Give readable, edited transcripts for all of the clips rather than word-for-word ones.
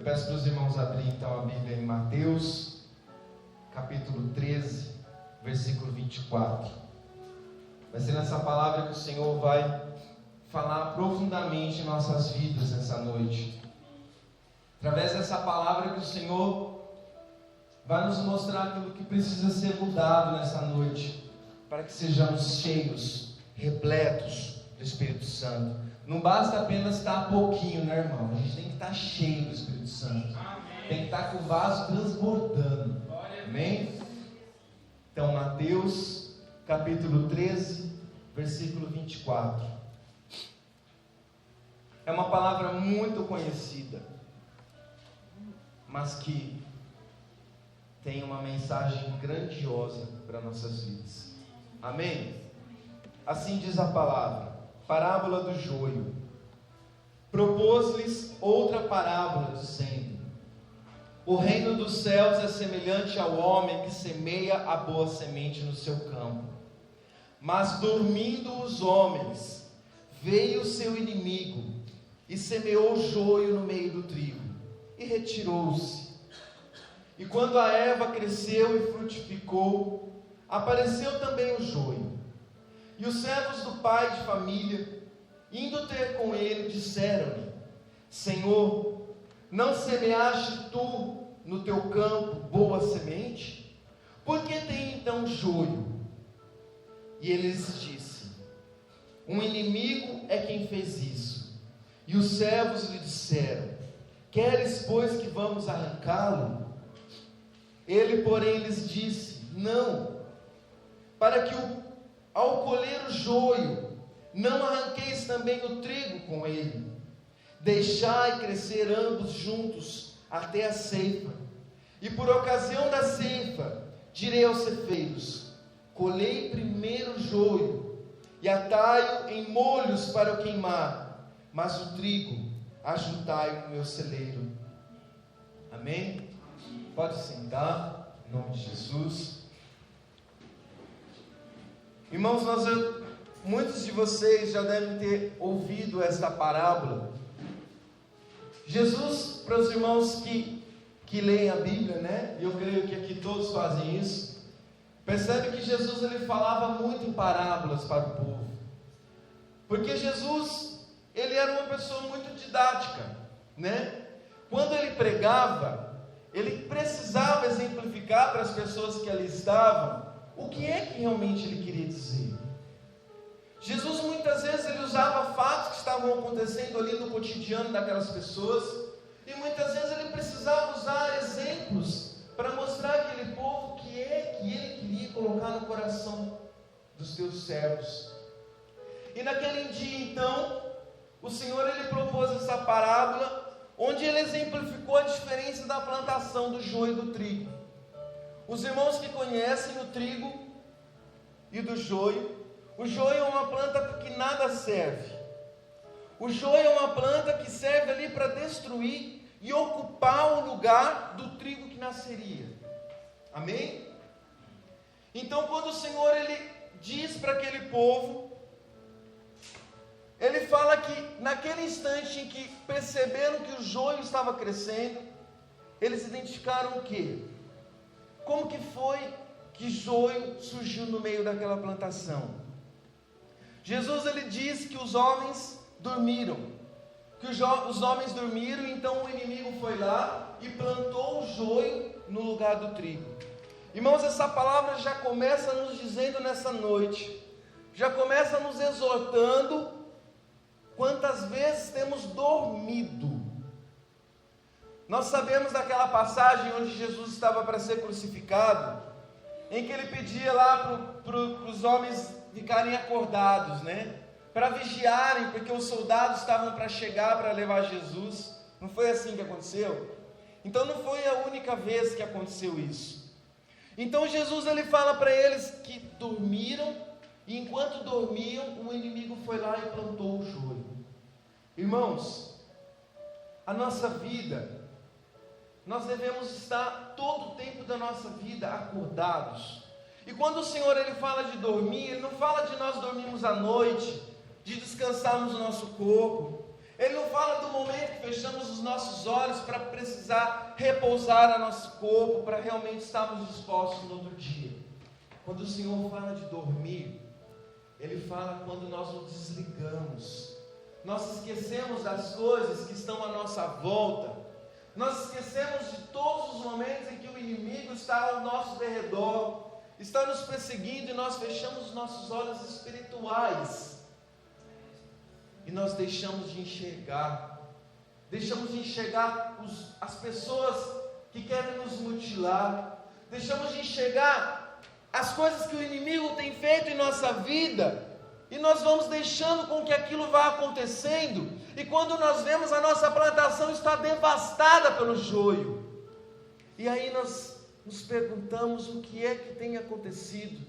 Eu peço para os irmãos abrirem então a Bíblia em Mateus, capítulo 13, versículo 24. Vai ser nessa palavra que o Senhor vai falar profundamente em nossas vidas nessa noite. Através dessa palavra que o Senhor vai nos mostrar aquilo que precisa ser mudado nessa noite, para que sejamos cheios, repletos do Espírito Santo. Não basta apenas estar pouquinho, né, irmão? A gente tem que estar cheio do Espírito Santo. Amém. Tem que estar com o vaso transbordando. Amém? Então, Mateus, capítulo 13, versículo 24. É uma palavra muito conhecida, mas que tem uma mensagem grandiosa para nossas vidas. Amém? Assim diz a palavra. Parábola do joio. Propôs-lhes outra parábola, dizendo: o reino dos céus é semelhante ao homem que semeia a boa semente no seu campo. Mas dormindo os homens, veio o seu inimigo e semeou joio no meio do trigo, e retirou-se. E quando a erva cresceu e frutificou, apareceu também o joio. E os servos do pai de família, indo ter com ele, disseram-lhe: Senhor, não semeaste tu no teu campo boa semente? Por que tem então joio? E ele lhes disse: um inimigo é quem fez isso. E os servos lhe disseram: queres, pois, que vamos arrancá-lo? Ele, porém, lhes disse: não, para que ao colher o joio, não arranqueis também o trigo com ele. Deixai crescer ambos juntos até a ceifa. E por ocasião da ceifa, direi aos ceifeiros: colhei primeiro o joio, e atai-o em molhos para o queimar, mas o trigo ajuntai no meu celeiro. Amém? Pode sentar, em nome de Jesus. Irmãos, muitos de vocês já devem ter ouvido esta parábola. Jesus, para os irmãos que leem a Bíblia, né? E eu creio que aqui todos fazem isso. Percebe que Jesus ele falava muito em parábolas para o povo. Porque Jesus, ele era uma pessoa muito didática, né? Quando ele pregava, ele precisava exemplificar para as pessoas que ali estavam o que é que realmente ele queria dizer. Jesus muitas vezes ele usava fatos que estavam acontecendo ali no cotidiano daquelas pessoas, e muitas vezes ele precisava usar exemplos para mostrar àquele povo o que é que ele queria colocar no coração dos seus servos. E naquele dia então, o Senhor ele propôs essa parábola, onde ele exemplificou a diferença da plantação do joio e do trigo. Os irmãos que conhecem o trigo e do joio, o joio é uma planta que nada serve. O joio é uma planta que serve ali para destruir e ocupar o lugar do trigo que nasceria. Amém? Então, quando o Senhor ele diz para aquele povo, ele fala que naquele instante em que perceberam que o joio estava crescendo, eles identificaram o quê? Como que foi que joio surgiu no meio daquela plantação? Jesus ele diz que os homens dormiram, os homens dormiram, então o inimigo foi lá e plantou o joio no lugar do trigo. Irmãos, essa palavra já começa nos dizendo nessa noite, já começa nos exortando quantas vezes temos dormido. Nós sabemos daquela passagem onde Jesus estava para ser crucificado, em que ele pedia lá para os homens ficarem acordados, né? Para vigiarem, porque os soldados estavam para chegar para levar Jesus. Não foi assim que aconteceu? Então não foi a única vez que aconteceu isso. Então Jesus ele fala para eles que dormiram, e enquanto dormiam, o inimigo foi lá e plantou o joio. Irmãos, a nossa vida, nós devemos estar todo o tempo da nossa vida acordados. E quando o Senhor ele fala de dormir, ele não fala de nós dormirmos à noite, de descansarmos o nosso corpo. Ele não fala do momento que fechamos os nossos olhos para precisar repousar o nosso corpo, para realmente estarmos dispostos no outro dia. Quando o Senhor fala de dormir, Ele fala quando nós nos desligamos, nós esquecemos das coisas que estão à nossa volta, nós esquecemos de todos os momentos em que o inimigo está ao nosso derredor, está nos perseguindo, e nós fechamos os nossos olhos espirituais, e nós deixamos de enxergar as pessoas que querem nos mutilar, deixamos de enxergar as coisas que o inimigo tem feito em nossa vida, e nós vamos deixando com que aquilo vá acontecendo, e quando nós vemos, a nossa plantação está devastada pelo joio, e aí nós nos perguntamos o que é que tem acontecido,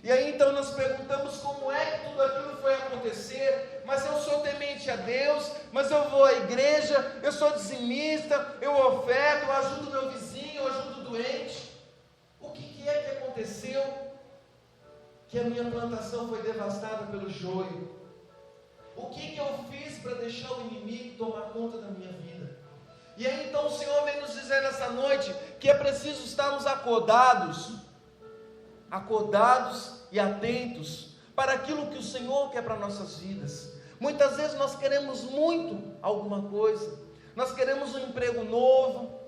e aí então nós perguntamos como é que tudo aquilo foi acontecer. Mas eu sou temente a Deus, mas eu vou à igreja, eu sou dizimista, eu oferto, eu ajudo meu vizinho, eu ajudo o doente. O que é que aconteceu que a minha plantação foi devastada pelo joio? O que eu fiz para deixar o inimigo tomar conta da minha vida? E aí então o Senhor vem nos dizer nessa noite que é preciso estarmos acordados e atentos para aquilo que o Senhor quer para nossas vidas. Muitas vezes nós queremos muito alguma coisa, nós queremos um emprego novo,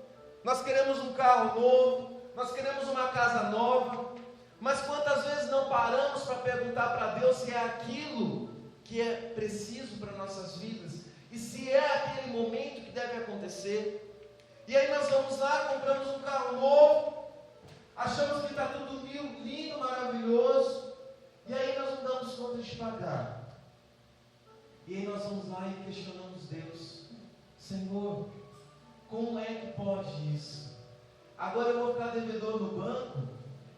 nós queremos um carro novo, nós queremos uma casa nova, mas quantas vezes não paramos para perguntar para Deus se é aquilo que é preciso para nossas vidas, e se é aquele momento que deve acontecer? E aí nós vamos lá, compramos um carro novo, achamos que está tudo lindo, maravilhoso, e aí nós não damos conta de pagar. E aí nós vamos lá e questionamos Deus: Senhor, como é que pode isso? Agora eu vou ficar devedor no banco?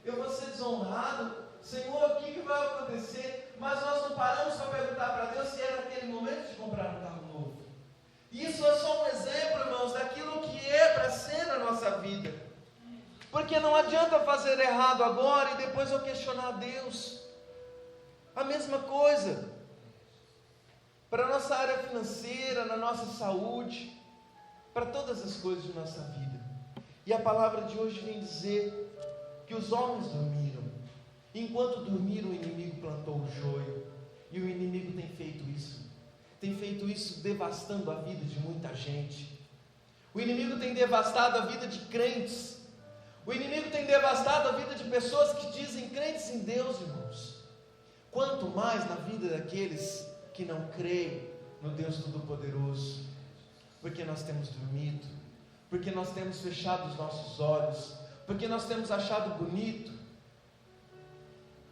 Eu vou ser desonrado? Senhor, o que vai acontecer? Mas nós não paramos para perguntar para Deus se era aquele momento de comprar um carro novo. Isso é só um exemplo, irmãos, daquilo que é para ser na nossa vida. Porque não adianta fazer errado agora e depois eu questionar Deus. A mesma coisa para a nossa área financeira, na nossa saúde, para todas as coisas de nossa vida. E a palavra de hoje vem dizer que os homens dormiram. Enquanto dormiram, o inimigo plantou o joio. E o inimigo tem feito isso devastando a vida de muita gente. O inimigo tem devastado a vida de crentes. O inimigo tem devastado a vida de pessoas que dizem crentes em Deus, irmãos. Quanto mais na vida daqueles que não creem no Deus Todo-Poderoso. Porque nós temos dormido, porque nós temos fechado os nossos olhos, porque nós temos achado bonito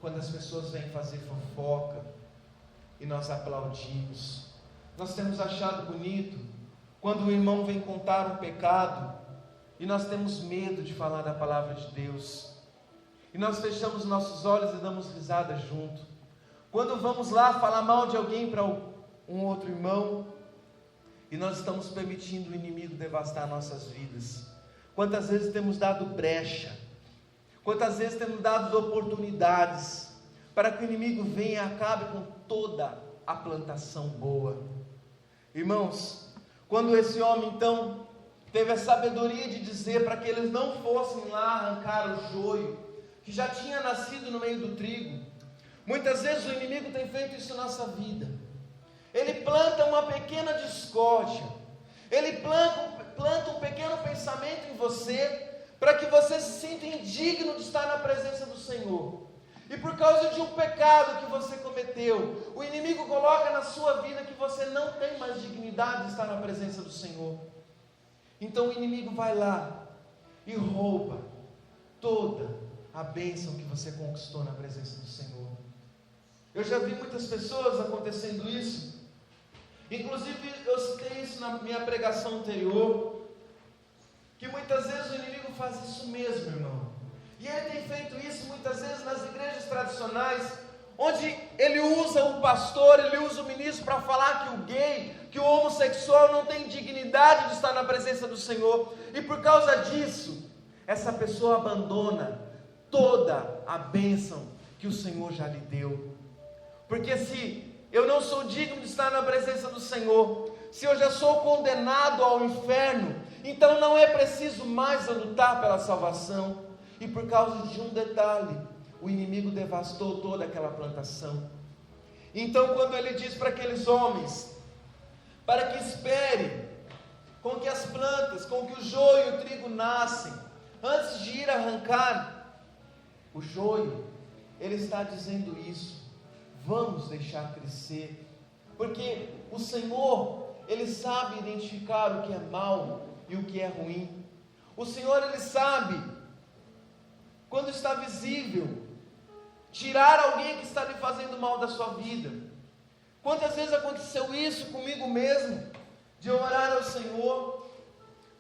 quando as pessoas vêm fazer fofoca e nós aplaudimos. Nós temos achado bonito quando o irmão vem contar um pecado e nós temos medo de falar da palavra de Deus, e nós fechamos nossos olhos e damos risada junto. Quando vamos lá falar mal de alguém para um outro irmão, e nós estamos permitindo o inimigo devastar nossas vidas. Quantas vezes temos dado brecha, quantas vezes temos dado oportunidades para que o inimigo venha e acabe com toda a plantação boa. Irmãos, quando esse homem então teve a sabedoria de dizer para que eles não fossem lá arrancar o joio que já tinha nascido no meio do trigo. Muitas vezes o inimigo tem feito isso na nossa vida. Ele planta uma pequena discórdia, ele planta um pequeno pensamento em você, para que você se sinta indigno de estar na presença do Senhor. E por causa de um pecado que você cometeu, o inimigo coloca na sua vida que você não tem mais dignidade de estar na presença do Senhor. Então o inimigo vai lá e rouba toda a bênção que você conquistou na presença do Senhor. Eu já vi muitas pessoas acontecendo isso. Inclusive eu citei isso na minha pregação anterior, que muitas vezes o inimigo faz isso mesmo, irmão. E ele tem feito isso muitas vezes nas igrejas tradicionais, onde ele usa o pastor, ele usa o ministro para falar que o gay, que o homossexual não tem dignidade de estar na presença do Senhor. E por causa disso, essa pessoa abandona toda a bênção que o Senhor já lhe deu. Porque se eu não sou digno de estar na presença do Senhor, se eu já sou condenado ao inferno, então não é preciso mais eu lutar pela salvação. E por causa de um detalhe, o inimigo devastou toda aquela plantação. Então quando ele diz para aqueles homens, para que espere, com que as plantas, com que o joio e o trigo nascem, antes de ir arrancar o joio, ele está dizendo isso, vamos deixar crescer, porque o Senhor, Ele sabe identificar o que é mal e o que é ruim. O Senhor, Ele sabe quando está visível tirar alguém que está lhe fazendo mal da sua vida. Quantas vezes aconteceu isso comigo mesmo, de orar ao Senhor,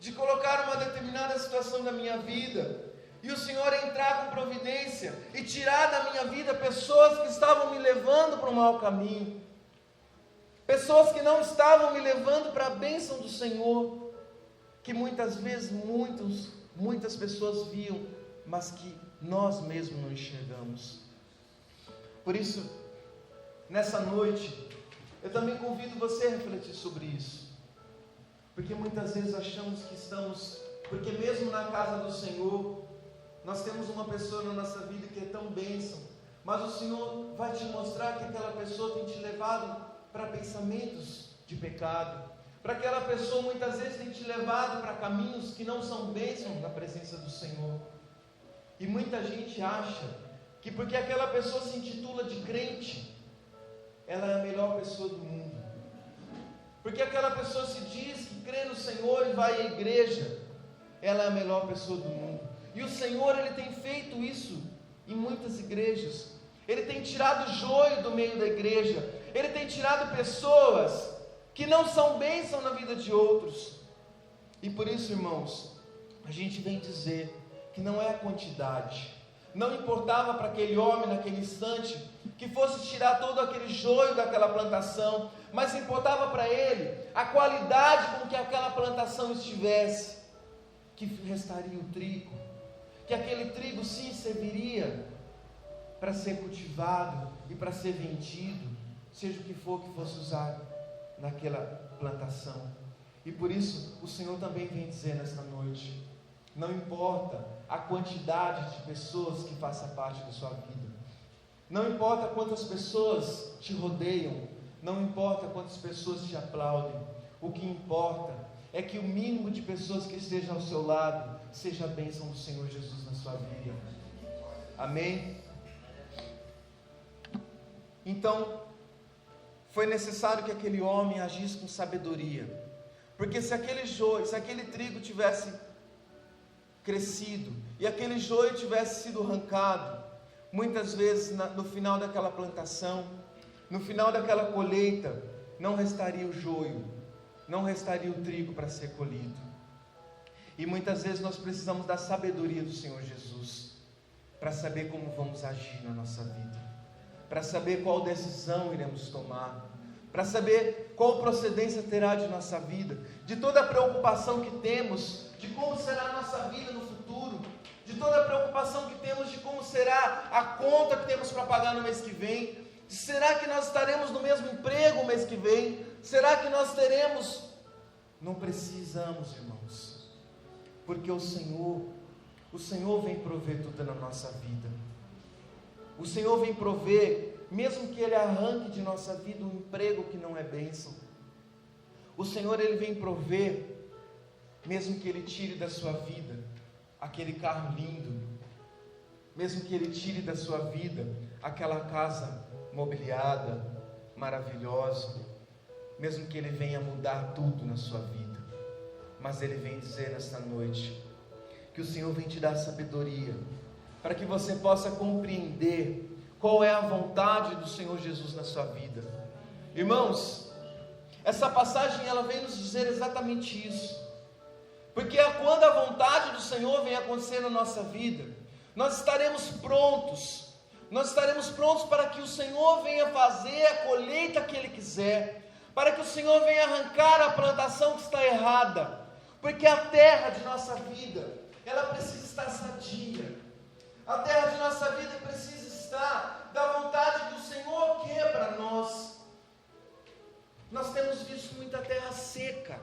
de colocar uma determinada situação da minha vida, e o Senhor entrar com providência e tirar da minha vida pessoas que estavam me levando para um mau caminho, pessoas que não estavam me levando para a bênção do Senhor, que muitas vezes muitas pessoas viam, mas que nós mesmos não enxergamos. Por isso, nessa noite, eu também convido você a refletir sobre isso, porque muitas vezes achamos que estamos, porque mesmo na casa do Senhor, nós temos uma pessoa na nossa vida que é tão bênção, mas o Senhor vai te mostrar que aquela pessoa tem te levado para pensamentos de pecado, para aquela pessoa muitas vezes tem te levado para caminhos que não são bênção na presença do Senhor. E muita gente acha que porque aquela pessoa se intitula de crente, ela é a melhor pessoa do mundo, porque aquela pessoa se diz que crê no Senhor e vai à igreja, ela é a melhor pessoa do mundo. E o Senhor, Ele tem feito isso em muitas igrejas. Ele tem tirado o joio do meio da igreja. Ele tem tirado pessoas que não são bênção na vida de outros. E por isso, irmãos, a gente vem dizer que não é a quantidade. Não importava para aquele homem naquele instante que fosse tirar todo aquele joio daquela plantação, mas importava para ele a qualidade com que aquela plantação estivesse, que restaria o trigo, que aquele trigo sim serviria para ser cultivado e para ser vendido, seja o que for que fosse usado naquela plantação. E por isso o Senhor também vem dizer nesta noite, não importa a quantidade de pessoas que façam parte da sua vida, não importa quantas pessoas te rodeiam, não importa quantas pessoas te aplaudem, o que importa é que o mínimo de pessoas que estejam ao seu lado seja a bênção do Senhor Jesus na sua vida. Amém? Então, foi necessário que aquele homem agisse com sabedoria, porque se aquele trigo tivesse crescido, e aquele joio tivesse sido arrancado, muitas vezes no final daquela plantação, no final daquela colheita, não restaria o joio, não restaria o trigo para ser colhido. E muitas vezes nós precisamos da sabedoria do Senhor Jesus, para saber como vamos agir na nossa vida, para saber qual decisão iremos tomar, para saber qual procedência terá de nossa vida, de toda a preocupação que temos, de como será a nossa vida no futuro, de toda a preocupação que temos de como será a conta que temos para pagar no mês que vem, será que nós estaremos no mesmo emprego o mês que vem, será que nós teremos? Não precisamos, irmãos, porque o Senhor vem prover tudo na nossa vida. O Senhor vem prover, mesmo que Ele arranque de nossa vida um emprego que não é bênção. O Senhor, Ele vem prover, mesmo que Ele tire da sua vida aquele carro lindo, mesmo que Ele tire da sua vida aquela casa mobiliada, maravilhosa, mesmo que Ele venha mudar tudo na sua vida, mas Ele vem dizer nesta noite, que o Senhor vem te dar sabedoria, para que você possa compreender qual é a vontade do Senhor Jesus na sua vida. Irmãos, essa passagem ela vem nos dizer exatamente isso, porque quando a vontade do Senhor vem acontecer na nossa vida, nós estaremos prontos para que o Senhor venha fazer a colheita que Ele quiser, para que o Senhor venha arrancar a plantação que está errada, porque a terra de nossa vida, ela precisa estar sadia, a terra de nossa vida precisa estar da vontade que o Senhor quer para nós. Nós temos visto muita terra seca.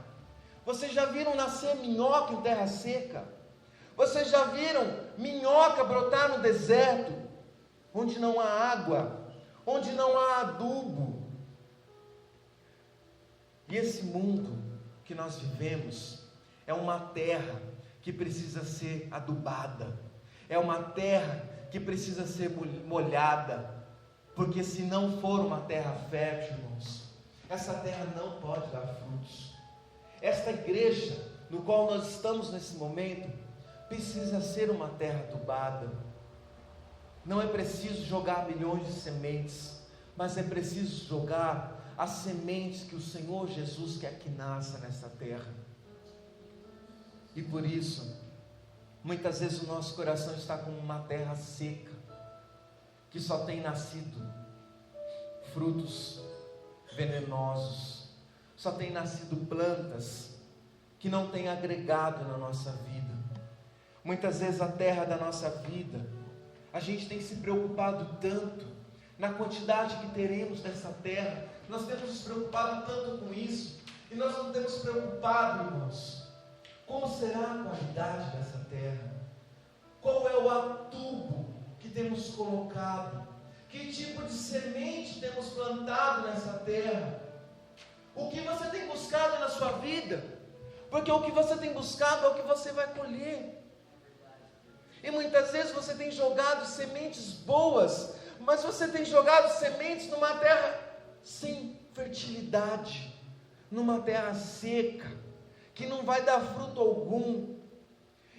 Vocês já viram nascer minhoca em terra seca? Vocês já viram minhoca brotar no deserto, onde não há água, onde não há adubo? E esse mundo que nós vivemos é uma terra que precisa ser adubada, é uma terra que precisa ser molhada, porque se não for uma terra fértil, irmãos, essa terra não pode dar frutos. Esta igreja no qual nós estamos nesse momento precisa ser uma terra adubada. Não é preciso jogar milhões de sementes, mas é preciso jogar as sementes que o Senhor Jesus quer que nasça nessa terra. E por isso, muitas vezes o nosso coração está como uma terra seca, que só tem nascido frutos venenosos, só tem nascido plantas que não têm agregado na nossa vida. Muitas vezes a terra da nossa vida, a gente tem se preocupado tanto na quantidade que teremos dessa terra, nós temos nos preocupado tanto com isso, e nós não temos preocupado, irmãos, como será a qualidade dessa terra? Qual é o adubo que temos colocado? Que tipo de semente temos plantado nessa terra? O que você tem buscado na sua vida? Porque o que você tem buscado é o que você vai colher. E muitas vezes você tem jogado sementes boas, mas você tem jogado sementes numa terra sem fertilidade, numa terra seca, que não vai dar fruto algum.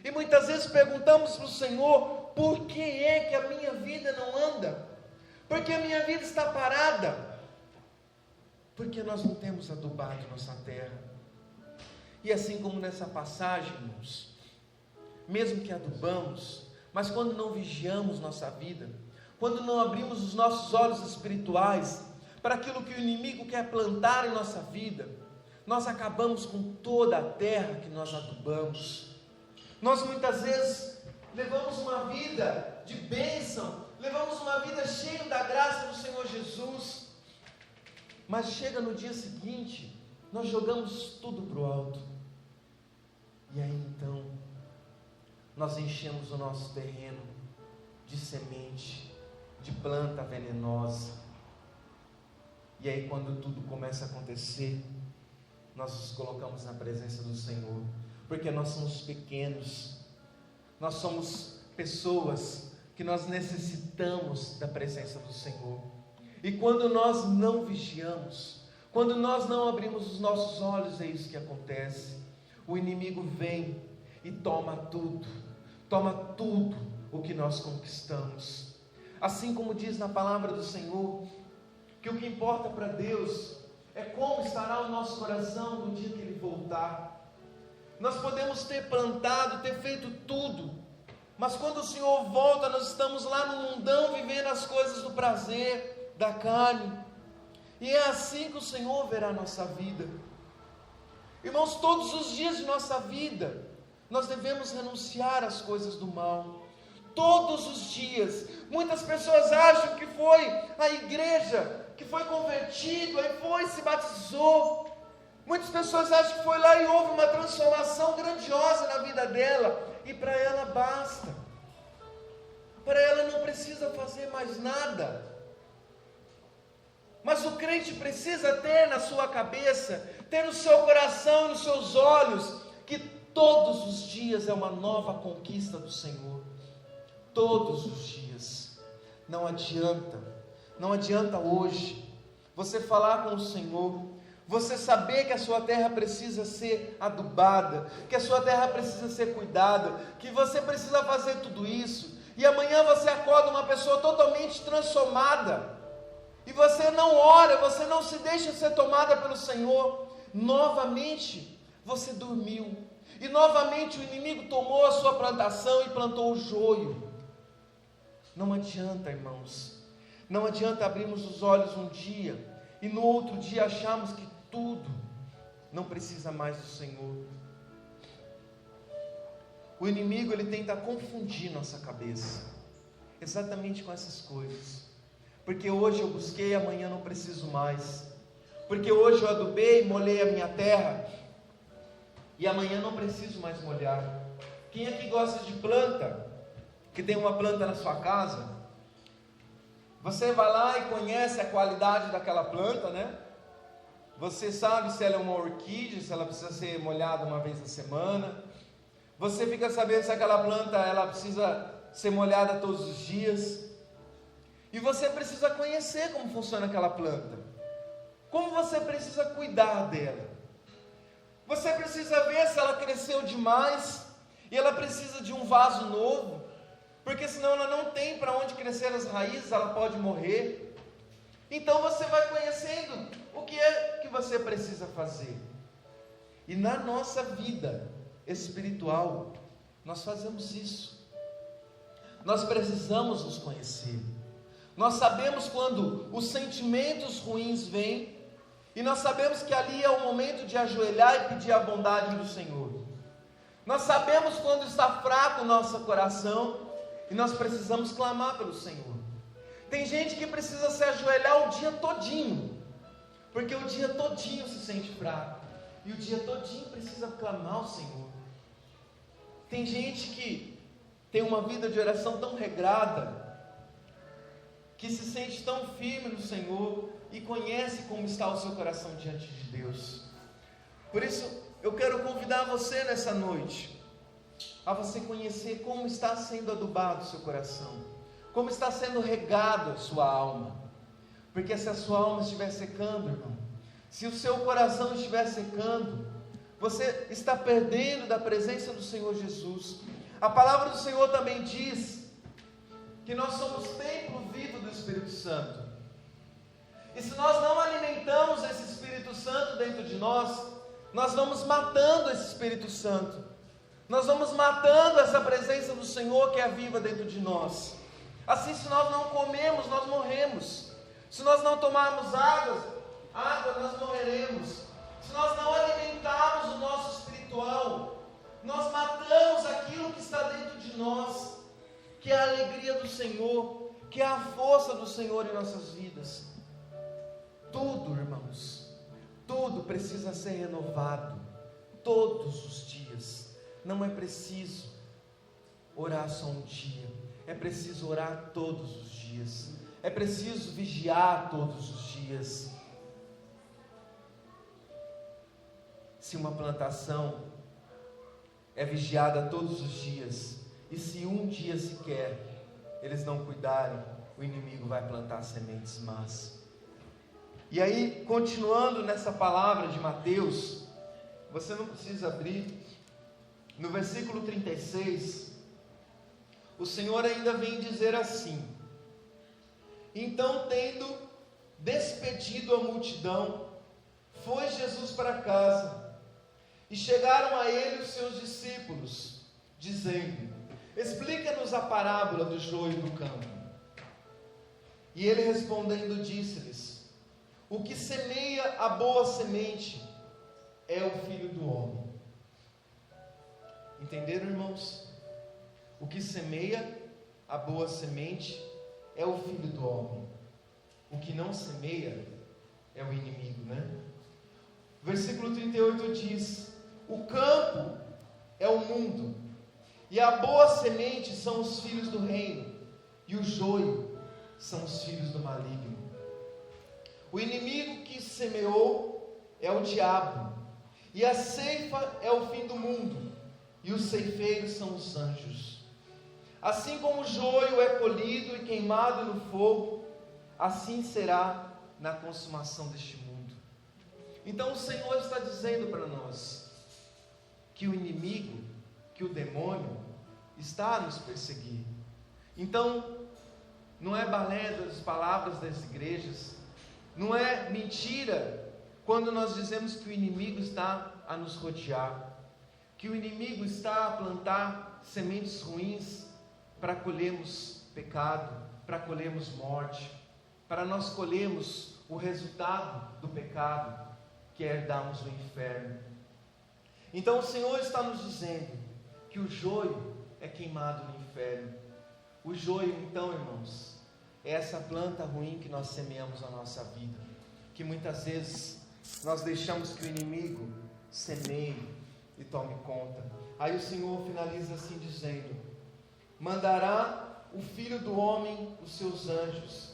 E muitas vezes perguntamos para o Senhor: por que é que a minha vida não anda? Por que a minha vida está parada? Porque nós não temos adubado nossa terra. E assim como nessa passagem, irmãos, mesmo que adubamos, mas quando não vigiamos nossa vida, quando não abrimos os nossos olhos espirituais para aquilo que o inimigo quer plantar em nossa vida, nós acabamos com toda a terra que nós adubamos. Nós muitas vezes levamos uma vida de bênção, levamos uma vida cheia da graça do Senhor Jesus, mas chega no dia seguinte, nós jogamos tudo para o alto, e aí então, nós enchemos o nosso terreno de semente, de planta venenosa, e aí quando tudo começa a acontecer, nós nos colocamos na presença do Senhor, porque nós somos pequenos, nós somos pessoas que nós necessitamos da presença do Senhor, e quando nós não vigiamos, quando nós não abrimos os nossos olhos, é isso que acontece. O inimigo vem e toma tudo o que nós conquistamos. Assim como diz na palavra do Senhor, que o que importa para Deus é como estará o nosso coração no dia que Ele voltar. Nós podemos ter plantado, ter feito tudo, mas quando o Senhor volta, nós estamos lá no mundão, vivendo as coisas do prazer, da carne, e é assim que o Senhor verá a nossa vida. Irmãos, todos os dias de nossa vida, nós devemos renunciar às coisas do mal, todos os dias. Muitas pessoas acham que foi a igreja, que foi convertido, aí foi, se batizou. Muitas pessoas acham que foi lá e houve uma transformação grandiosa na vida dela, e para ela basta, para ela não precisa fazer mais nada. Mas o crente precisa ter na sua cabeça, ter no seu coração e nos seus olhos, que todos os dias é uma nova conquista do Senhor. Todos os dias. Não adianta hoje você falar com o Senhor, você saber que a sua terra precisa ser adubada, que a sua terra precisa ser cuidada, que você precisa fazer tudo isso, e amanhã você acorda uma pessoa totalmente transformada, e você não ora, você não se deixa ser tomada pelo Senhor, novamente você dormiu, e novamente o inimigo tomou a sua plantação e plantou o joio. Não adianta, irmãos, não adianta abrirmos os olhos um dia, e no outro dia acharmos que tudo não precisa mais do Senhor. O inimigo, ele tenta confundir nossa cabeça, exatamente com essas coisas, porque hoje eu busquei, amanhã não preciso mais. porque hoje eu adubei, molhei a minha terra, e amanhã não preciso mais molhar. Quem aqui gosta de planta? Que tem uma planta na sua casa? Você vai lá e conhece a qualidade daquela planta, né? Você sabe se ela é uma orquídea, se ela precisa ser molhada uma vez na semana. Você fica sabendo se aquela planta ela precisa ser molhada todos os dias. E você precisa conhecer como funciona aquela planta. Como você precisa cuidar dela. Você precisa ver se ela cresceu demais e ela precisa de um vaso novo, porque senão ela não tem para onde crescer as raízes, ela pode morrer. Então você vai conhecendo o que é que você precisa fazer. E na nossa vida espiritual, nós fazemos isso. Nós precisamos nos conhecer. Nós sabemos quando os sentimentos ruins vêm, e nós sabemos que ali é o momento de ajoelhar e pedir a bondade do Senhor. Nós sabemos quando está fraco o nosso coração, e nós precisamos clamar pelo Senhor. Tem gente que precisa se ajoelhar o dia todinho, porque o dia todinho se sente fraco, e o dia todinho precisa clamar ao Senhor. Tem gente que tem uma vida de oração tão regrada, que se sente tão firme no Senhor, e conhece como está o seu coração diante de Deus. Por isso, eu quero convidar você nessa noite, a você conhecer como está sendo adubado o seu coração, como está sendo regado a sua alma, porque se a sua alma estiver secando, irmão, se o seu coração estiver secando, você está perdendo da presença do Senhor Jesus. A palavra do Senhor também diz que nós somos templo vivo do Espírito Santo, e se nós não alimentamos esse Espírito Santo dentro de nós, nós vamos matando esse Espírito Santo, nós vamos matando essa presença do Senhor que é viva dentro de nós. Assim, se nós não comemos, nós morremos. Se nós não tomarmos água, nós morreremos. Se nós não alimentarmos o nosso espiritual, nós matamos aquilo que está dentro de nós, que é a alegria do Senhor, que é a força do Senhor em nossas vidas. Tudo, irmãos, tudo precisa ser renovado, todos os dias. Não é preciso orar só um dia, é preciso orar todos os dias, é preciso vigiar todos os dias. Se uma plantação é vigiada todos os dias, e se um dia sequer eles não cuidarem, o inimigo vai plantar sementes más. E aí, continuando nessa palavra de Mateus, você não precisa abrir, no versículo 36, o Senhor ainda vem dizer assim: então, tendo despedido a multidão, foi Jesus para casa, e chegaram a ele os seus discípulos, dizendo: explica-nos a parábola do joio e do campo. E ele respondendo disse-lhes: o que semeia a boa semente é o Filho do Homem. Entenderam, irmãos? O que semeia a boa semente é o Filho do Homem. O que não semeia é o inimigo, né? Versículo 38 diz: o campo é o mundo, e a boa semente são os filhos do reino, e o joio são os filhos do maligno. O inimigo que semeou é o diabo, e a ceifa é o fim do mundo, e os ceifeiros são os anjos. Assim como o joio é colhido e queimado no fogo, assim será na consumação deste mundo. Então o Senhor está dizendo para nós que o inimigo, que o demônio está a nos perseguir. Então não é balé das palavras das igrejas, não é mentira quando nós dizemos que o inimigo está a nos rodear, que o inimigo está a plantar sementes ruins para colhermos pecado, para colhermos morte, para nós colhermos o resultado do pecado, que é herdarmos o inferno. Então o Senhor está nos dizendo que o joio é queimado no inferno. O joio, então, irmãos, é essa planta ruim que nós semeamos na nossa vida. que muitas vezes nós deixamos que o inimigo semeie e tome conta. Aí o Senhor finaliza assim dizendo: mandará o Filho do Homem os seus anjos,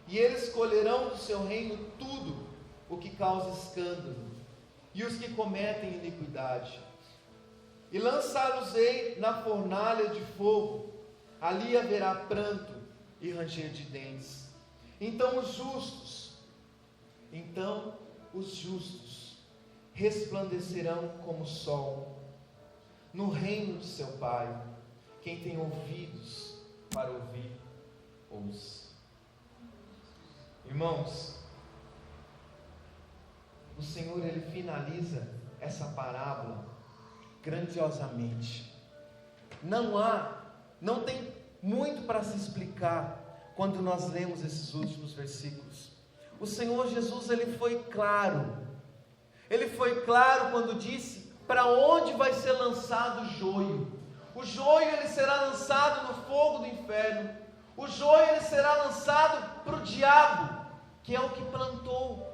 e eles colherão do seu reino tudo o que causa escândalo, e os que cometem iniquidade, e lançá-los-ei na fornalha de fogo, ali haverá pranto e ranger de dentes. Então os justos resplandecerão como o sol no reino de seu Pai. Quem tem ouvidos para ouvir, ouça. Irmãos, o Senhor, Ele finaliza essa parábola grandiosamente. Não tem muito para se explicar quando nós lemos esses últimos versículos. O Senhor Jesus, Ele foi claro. Ele foi claro quando disse para onde vai ser lançado o joio. O joio, ele será lançado no fogo do inferno. O joio, ele será lançado para o diabo, que é o que plantou.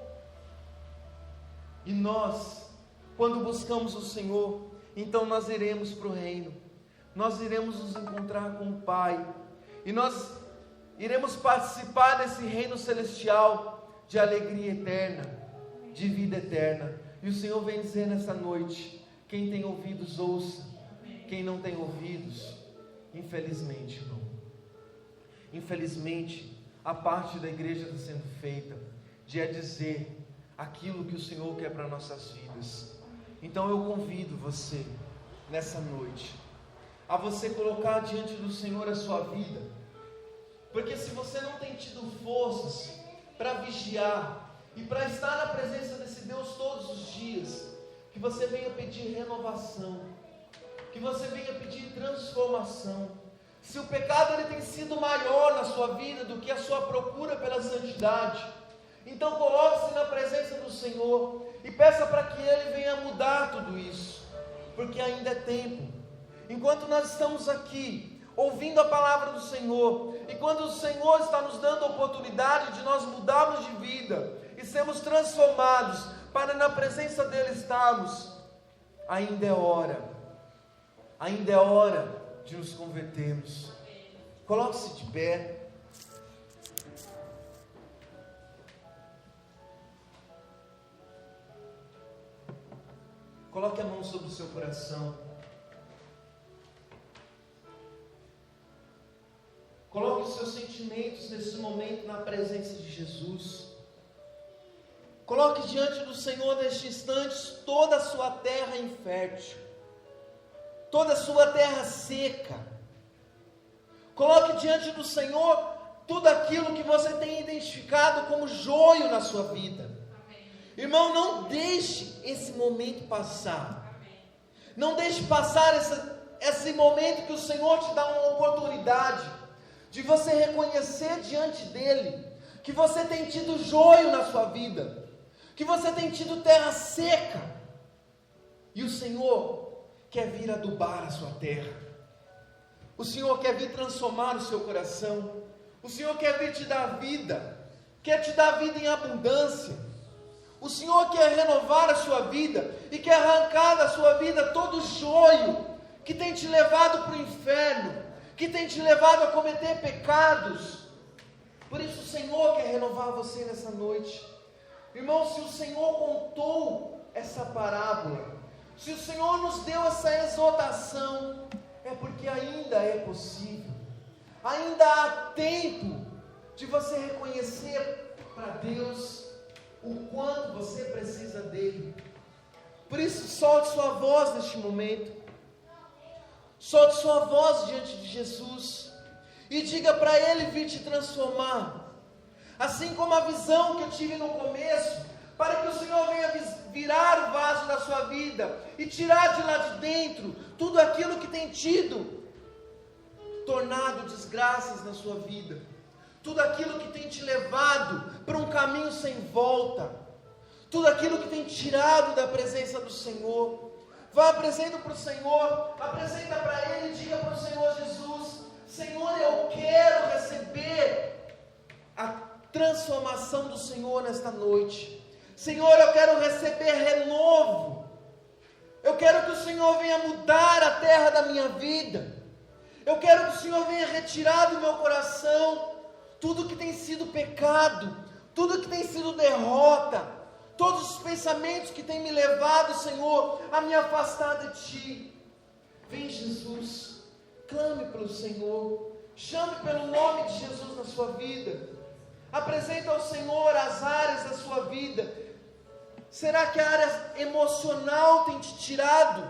E nós, quando buscamos o Senhor, então nós iremos para o reino. Nós iremos nos encontrar com o Pai. E nós iremos participar desse reino celestial de alegria eterna, de vida eterna. E o Senhor vem dizer nessa noite: quem tem ouvidos, ouça. Quem não tem ouvidos, infelizmente, irmão, infelizmente, a parte da igreja está sendo feita de dizer aquilo que o Senhor quer para nossas vidas. Então eu convido você, nessa noite, a você colocar diante do Senhor a sua vida, porque se você não tem tido forças para vigiar e para estar na presença desse Deus todos os dias, que você venha pedir renovação, que você venha pedir transformação. Se o pecado ele tem sido maior na sua vida do que a sua procura pela santidade, então coloque-se na presença do Senhor e peça para que Ele venha mudar tudo isso, porque ainda é tempo. Enquanto nós estamos aqui ouvindo a palavra do Senhor, e quando o Senhor está nos dando a oportunidade de nós mudarmos de vida e sermos transformados para na presença dEle estarmos, ainda é hora de nos convertermos. Coloque-se de pé. Coloque a mão sobre o seu coração. Coloque os seus sentimentos nesse momento na presença de Jesus. Coloque diante do Senhor neste instante toda a sua terra infértil, toda a sua terra seca. Coloque diante do Senhor tudo aquilo que você tem identificado como joio na sua vida. Amém. Irmão, não deixe esse momento passar. Amém. Não deixe passar esse momento que o Senhor te dá uma oportunidade de você reconhecer diante dEle que você tem tido joio na sua vida, que você tem tido terra seca, e o Senhor quer vir adubar a sua terra. O Senhor quer vir transformar o seu coração. O Senhor quer vir te dar vida, quer te dar vida em abundância. O Senhor quer renovar a sua vida e quer arrancar da sua vida todo o joio que tem te levado para o inferno, que tem te levado a cometer pecados. Por isso o Senhor quer renovar você nessa noite. Irmão, se o Senhor contou essa parábola, se o Senhor nos deu essa exortação, é porque ainda é possível, ainda há tempo de você reconhecer para Deus o quanto você precisa dEle. Por isso, solte sua voz neste momento, solte sua voz diante de Jesus, e diga para Ele vir te transformar, assim como a visão que eu tive no começo, para que o Senhor venha virar o vaso da sua vida e tirar de lá de dentro tudo aquilo que tem tornado desgraças na sua vida, tudo aquilo que tem te levado para um caminho sem volta, tudo aquilo que tem tirado da presença do Senhor. Vá, apresenta para o Senhor, apresenta para Ele e diga para o Senhor Jesus: Senhor, eu quero receber a transformação do Senhor nesta noite. Senhor, eu quero receber renovo. Eu quero que o Senhor venha mudar a terra da minha vida. Eu quero que o Senhor venha retirar do meu coração tudo que tem sido pecado, tudo que tem sido derrota, todos os pensamentos que têm me levado, Senhor, a me afastar de Ti. Vem, Jesus, clame pelo Senhor, chame pelo nome de Jesus na sua vida, apresenta ao Senhor as áreas da sua vida. Será que a área emocional tem te tirado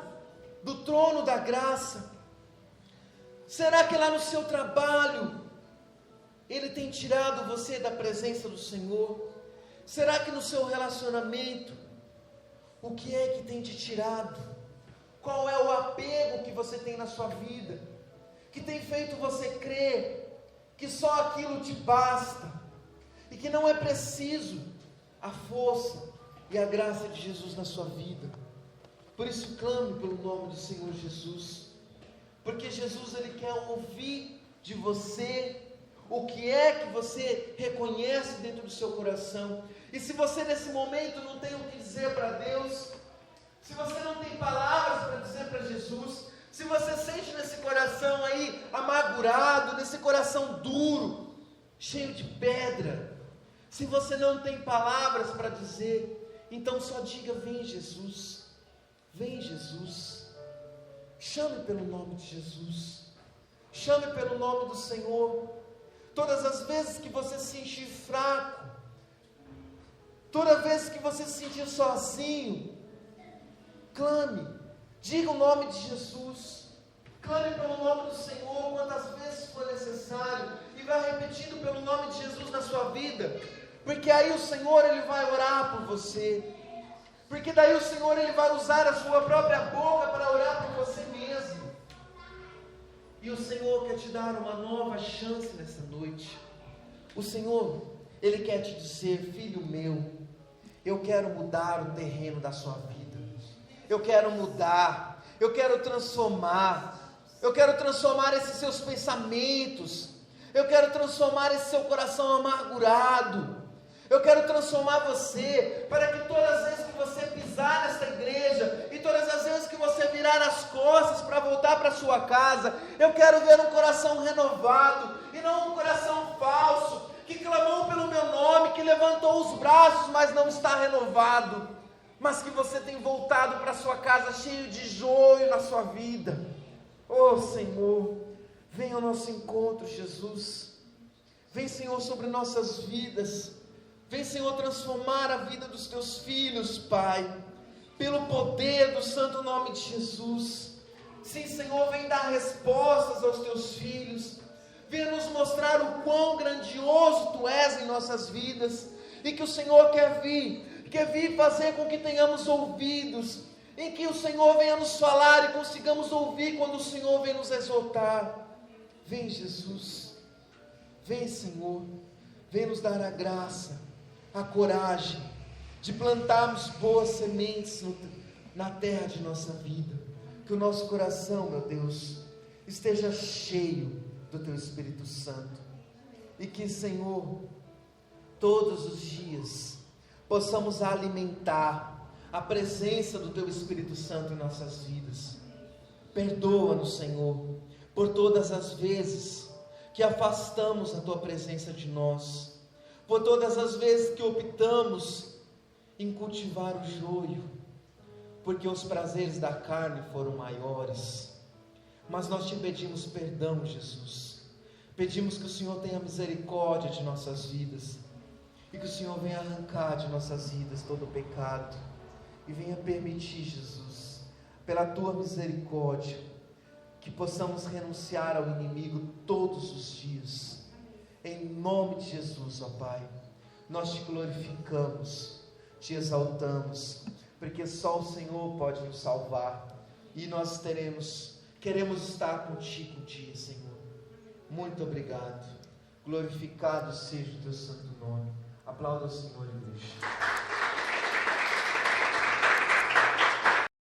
do trono da graça? Será que lá no seu trabalho ele tem tirado você da presença do Senhor? Será que no seu relacionamento, o que é que tem te tirado? Qual é o apego que você tem na sua vida, que tem feito você crer que só aquilo te basta, e que não é preciso a força e a graça de Jesus na sua vida? Por isso clame pelo nome do Senhor Jesus, porque Jesus, Ele quer ouvir de você o que é que você reconhece dentro do seu coração. E se você nesse momento não tem o que dizer para Deus, se você não tem palavras para dizer para Jesus, se você sente nesse coração aí amargurado, nesse coração duro, cheio de pedra, se você não tem palavras para dizer, então só diga: vem Jesus, vem Jesus. Chame pelo nome de Jesus, chame pelo nome do Senhor. Todas as vezes que você se sentir fraco, toda vez que você se sentir sozinho, clame, diga o nome de Jesus, clame pelo nome do Senhor quantas vezes for necessário, e vá repetindo pelo nome de Jesus na sua vida, porque aí o Senhor, Ele vai orar por você, porque daí o Senhor, Ele vai usar a sua própria boca para orar por você mesmo. E o Senhor quer te dar uma nova chance nessa noite. O Senhor, Ele quer te dizer: filho meu, eu quero mudar o terreno da sua vida, eu quero mudar, eu quero transformar esses seus pensamentos, eu quero transformar esse seu coração amargurado, eu quero transformar você, para que todas as vezes que você pisar nesta igreja, e todas as vezes que você virar as costas para voltar para sua casa, eu quero ver um coração renovado, e não um coração falso, que clamou pelo meu nome, que levantou os braços, mas não está renovado, mas que você tem voltado para sua casa cheio de joio na sua vida. Oh Senhor, vem ao nosso encontro, Jesus. Vem, Senhor, sobre nossas vidas. Vem, Senhor, transformar a vida dos teus filhos, Pai, pelo poder do santo nome de Jesus. Sim, Senhor, vem dar respostas aos teus filhos. Vem nos mostrar o quão grandioso Tu és em nossas vidas, e que o Senhor quer vir fazer com que tenhamos ouvidos, em que o Senhor venha nos falar e consigamos ouvir quando o Senhor vem nos exortar. Vem, Jesus, vem, Senhor, vem nos dar a graça, a coragem de plantarmos boas sementes na terra de nossa vida. Que o nosso coração, meu Deus, esteja cheio do Teu Espírito Santo, e que, Senhor, todos os dias possamos alimentar a presença do Teu Espírito Santo em nossas vidas. Perdoa-nos, Senhor, por todas as vezes que afastamos a Tua presença de nós, por todas as vezes que optamos em cultivar o joio, porque os prazeres da carne foram maiores. Mas nós Te pedimos perdão, Jesus. Pedimos que o Senhor tenha misericórdia de nossas vidas, e que o Senhor venha arrancar de nossas vidas todo o pecado, e venha permitir, Jesus, pela Tua misericórdia, que possamos renunciar ao inimigo todos os dias. Em nome de Jesus, ó Pai, nós Te glorificamos, Te exaltamos, porque só o Senhor pode nos salvar, e nós queremos estar contigo um dia, Senhor. Muito obrigado, glorificado seja o Teu santo nome. Aplauda o Senhor, igreja.